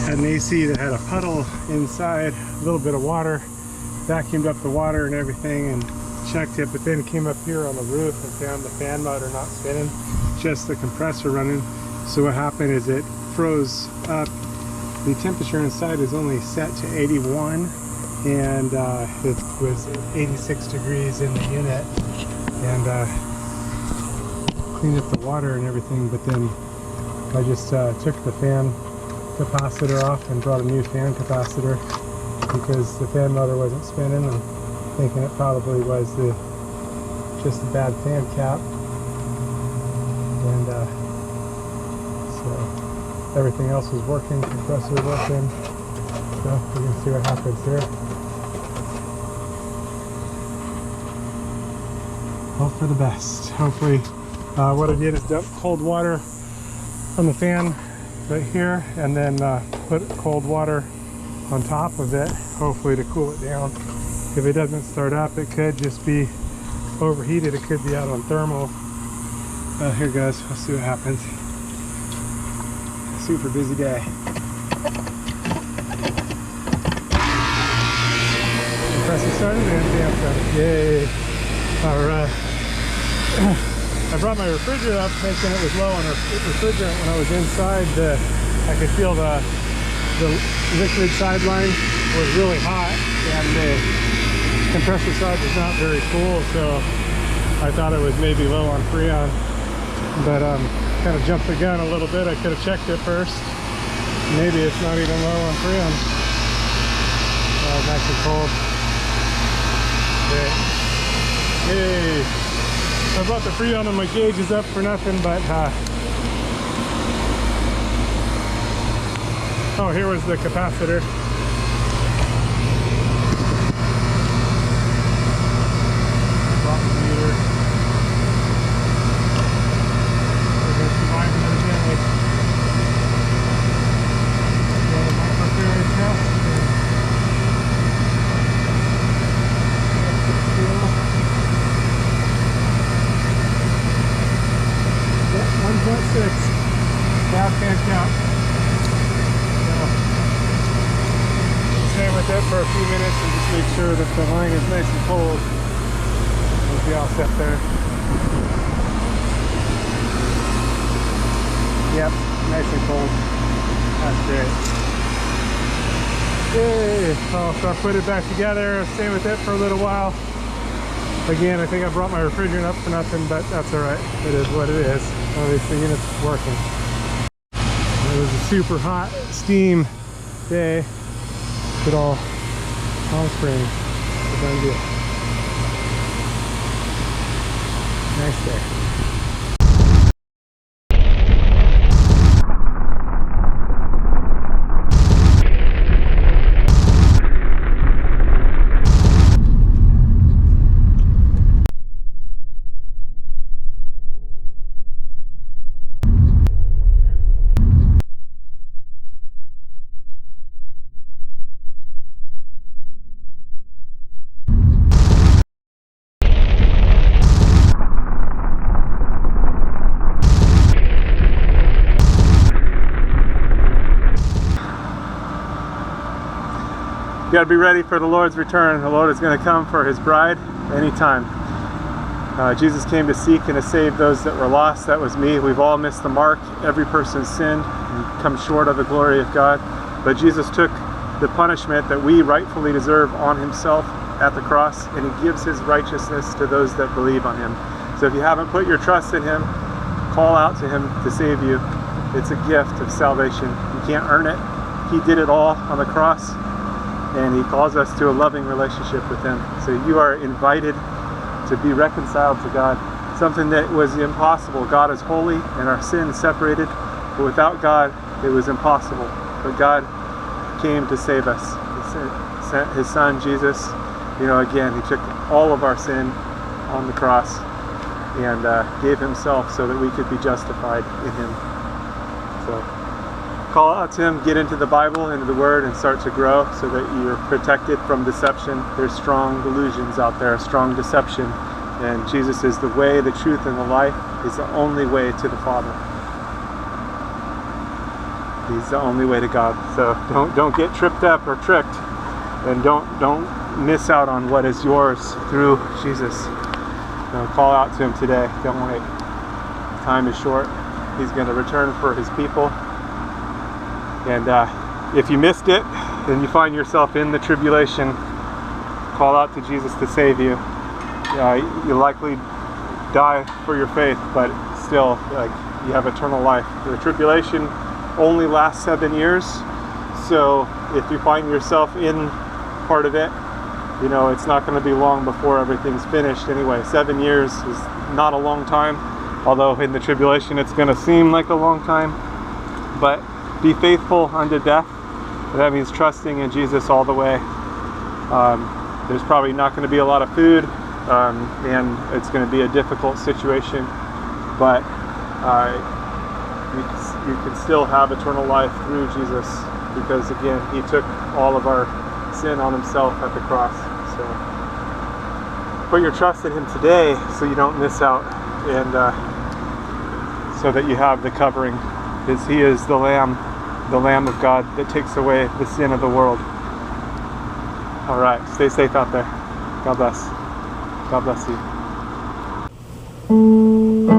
Had an AC that had a puddle inside, a little bit of water. Vacuumed up the water and everything and checked it, but then came up here on the roof and found the fan motor not spinning, just the compressor running. So what happened is it froze up. The temperature inside is only set to 81, and it was 86 degrees in the unit, and cleaned up the water and everything. But then I just took the fan capacitor off and brought a new fan capacitor because the fan motor wasn't spinning, and thinking it probably was just a bad fan cap. And so everything else was working, compressor working. So we're gonna see what happens here. Hope for the best. Hopefully, what I did is dump cold water on the fan right here, and then put cold water on top of it, hopefully to cool it down. If it doesn't start up, it could just be overheated. It could be out on thermal. Here goes. Let's see what happens. Super busy day. Compressor started and fan started. Yay! Alright. I brought my refrigerator up thinking it was low on refrigerant. When I was inside, I could feel the liquid sideline was really hot, and the compressor side was not very cool, so I thought it was maybe low on Freon. But kind of jumped the gun a little bit. I could have checked it first. Maybe it's not even low on Freon. Nice and cold. Great. Yay! I brought the Freon on my gauges up for nothing, but oh, here was the capacitor. Brought the meter. We're going to combine them again with the microfluidic test. Yep, 1.6. Half fan count. Stay with it for a few minutes and just make sure that the line is nice and cold. We'll be all set there. Yep, nice and cold. That's great. Yay! Oh, so I put it back together, stay with it for a little while. Again, I think I brought my refrigerant up for nothing, but that's alright. It is what it is. Obviously, the unit's working. It was a super hot steam day. Good all Palm Springs. It's a done deal. Nice day. You got to be ready for the Lord's return. The Lord is going to come for his bride anytime. Jesus came to seek and to save those that were lost. That was me. We've all missed the mark. Every person's sinned and come short of the glory of God. But Jesus took the punishment that we rightfully deserve on himself at the cross, and he gives his righteousness to those that believe on him. So if you haven't put your trust in him, call out to him to save you. It's a gift of salvation. You can't earn it. He did it all on the cross. And he calls us to a loving relationship with him. So you are invited to be reconciled to God. Something that was impossible. God is holy and our sin separated. But without God, it was impossible. But God came to save us. He sent his son, Jesus. You know, again, he took all of our sin on the cross and gave himself so that we could be justified in him. So call out to him, get into the Bible, into the Word, and start to grow so that you're protected from deception. There's strong delusions out there, strong deception, and Jesus is the way, the truth, and the life. He's the only way to the Father. He's the only way to God. So don't get tripped up or tricked, and don't miss out on what is yours through Jesus. Call out to him today. Don't wait. Time is short. He's going to return for his people. And if you missed it and you find yourself in the tribulation, call out to Jesus to save you. You'll likely die for your faith, but still, you have eternal life. The tribulation only lasts 7 years, so if you find yourself in part of it, it's not going to be long before everything's finished anyway. 7 years is not a long time, although in the tribulation it's going to seem like a long time. But be faithful unto death. That means trusting in Jesus all the way. There's probably not going to be a lot of food, and it's going to be a difficult situation, but you can still have eternal life through Jesus, because again, he took all of our sin on himself at the cross. So put your trust in him today so you don't miss out, and so that you have the covering, because he is the Lamb of God that takes away the sin of the world. All right, stay safe out there. God bless. God bless you.